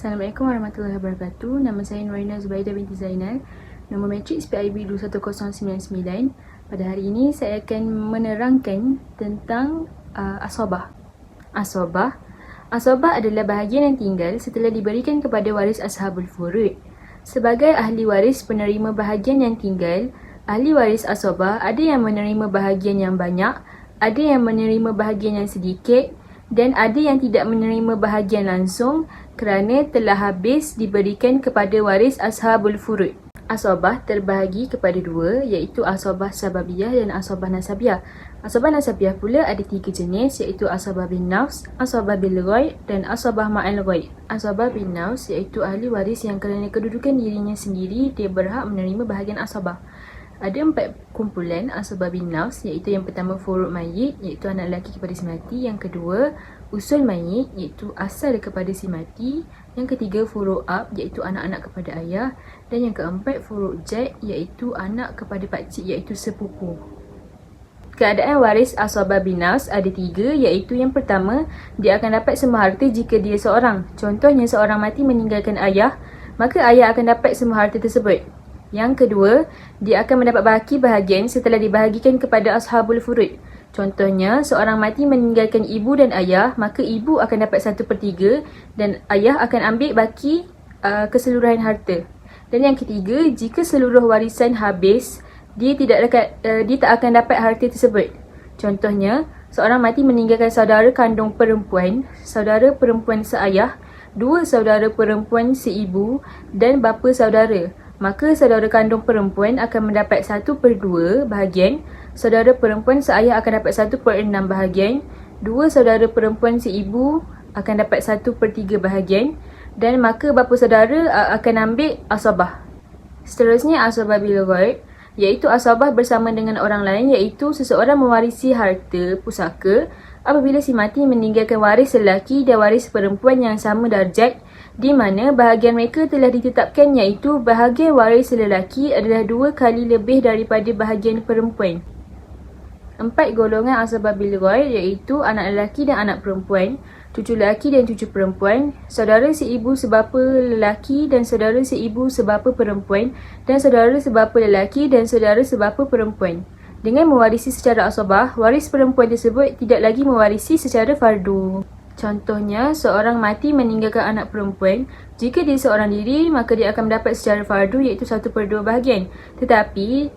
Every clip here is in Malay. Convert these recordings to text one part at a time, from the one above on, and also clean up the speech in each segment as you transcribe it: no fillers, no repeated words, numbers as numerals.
Assalamualaikum warahmatullahi wabarakatuh. Nama saya Nurina Zubaidah binti Zainal. Nombor matriks PIB 21099. Pada hari ini saya akan menerangkan tentang asobah. Asobah adalah bahagian yang tinggal setelah diberikan kepada waris ashabul furud. Sebagai ahli waris penerima bahagian yang tinggal, ahli waris asobah ada yang menerima bahagian yang banyak, ada yang menerima bahagian yang sedikit, dan ada yang tidak menerima bahagian langsung kerana telah habis diberikan kepada waris ashabul furud. Asobah terbahagi kepada dua, iaitu asobah sababiyah dan asobah nasabiyah. Asobah nasabiyah pula ada tiga jenis, iaitu asobah bin nafs, asobah bil ghaib dan asobah ma'al ghaib. Asobah bin nafs iaitu ahli waris yang kerana kedudukan dirinya sendiri dia berhak menerima bahagian asobah. Ada 4 kumpulan asobah bin nafs, iaitu yang pertama furud mayit, iaitu anak lelaki kepada si mati. Yang kedua usul mayit, iaitu asal kepada si mati. Yang ketiga furud ab, iaitu anak-anak kepada ayah. Dan yang keempat furud jad, iaitu anak kepada pakcik, iaitu sepupu. Keadaan waris asobah bin nafs ada 3, iaitu yang pertama, dia akan dapat semua harta jika dia seorang. Contohnya seorang mati meninggalkan ayah, maka ayah akan dapat semua harta tersebut. Yang kedua, dia akan mendapat baki bahagian setelah dibahagikan kepada ashabul furud. Contohnya, seorang mati meninggalkan ibu dan ayah, maka ibu akan dapat 1/3 dan ayah akan ambil baki keseluruhan harta. Dan yang ketiga, jika seluruh warisan habis, dia tak akan dapat harta tersebut. Contohnya, seorang mati meninggalkan saudara kandung perempuan, saudara perempuan seayah, 2 saudara perempuan seibu dan bapa saudara. Maka saudara kandung perempuan akan mendapat 1/2 bahagian, saudara perempuan seayah akan dapat 1/6 bahagian, 2 saudara perempuan seibu akan dapat 1/3 bahagian, dan maka bapa saudara akan ambil asobah. Seterusnya asobah bil ghaib, iaitu asobah bersama dengan orang lain, iaitu seseorang mewarisi harta pusaka apabila si mati meninggalkan waris lelaki dan waris perempuan yang sama darjat, di mana bahagian mereka telah ditetapkan, iaitu bahagian waris lelaki adalah 2 kali lebih daripada bahagian perempuan. 4 golongan asobah bil ghaib, iaitu anak lelaki dan anak perempuan, cucu lelaki dan cucu perempuan, saudara seibu sebapa lelaki dan saudara seibu sebapa perempuan, dan saudara sebapa lelaki dan saudara sebapa perempuan. Dengan mewarisi secara asobah, waris perempuan tersebut tidak lagi mewarisi secara fardu. Contohnya, seorang mati meninggalkan anak perempuan. Jika dia seorang diri, maka dia akan mendapat secara fardu, iaitu 1/2 bahagian. Tetapi,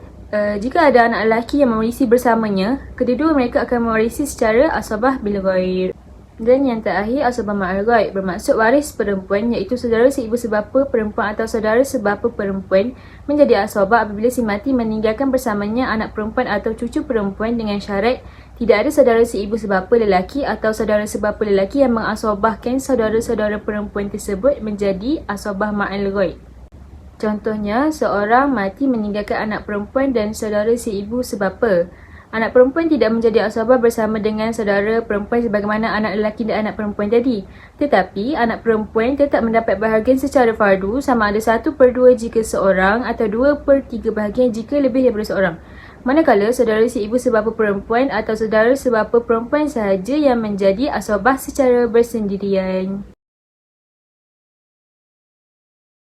jika ada anak lelaki yang mewarisi bersamanya, kedua-dua mereka akan mewarisi secara asobah bil ghaib. Dan yang terakhir, asobah ma'al ghaib, bermaksud waris perempuan, iaitu saudara seibu sebapa perempuan atau saudara sebapa perempuan menjadi asobah apabila si mati meninggalkan bersamanya anak perempuan atau cucu perempuan, dengan syarat tidak ada saudara seibu sebapa lelaki atau saudara sebapa lelaki yang mengasobahkan saudara-saudara perempuan tersebut menjadi asobah ma'al ghaib. Contohnya, seorang mati meninggalkan anak perempuan dan saudara seibu sebapa. Anak perempuan tidak menjadi asobah bersama dengan saudara perempuan sebagaimana anak lelaki dan anak perempuan tadi. Tetapi, anak perempuan tetap mendapat bahagian secara fardu, sama ada 1/2 jika seorang atau 2/3 bahagian jika lebih daripada seorang. Manakala saudara seibu sebapa perempuan atau saudara sebapa perempuan sahaja yang menjadi asobah secara bersendirian.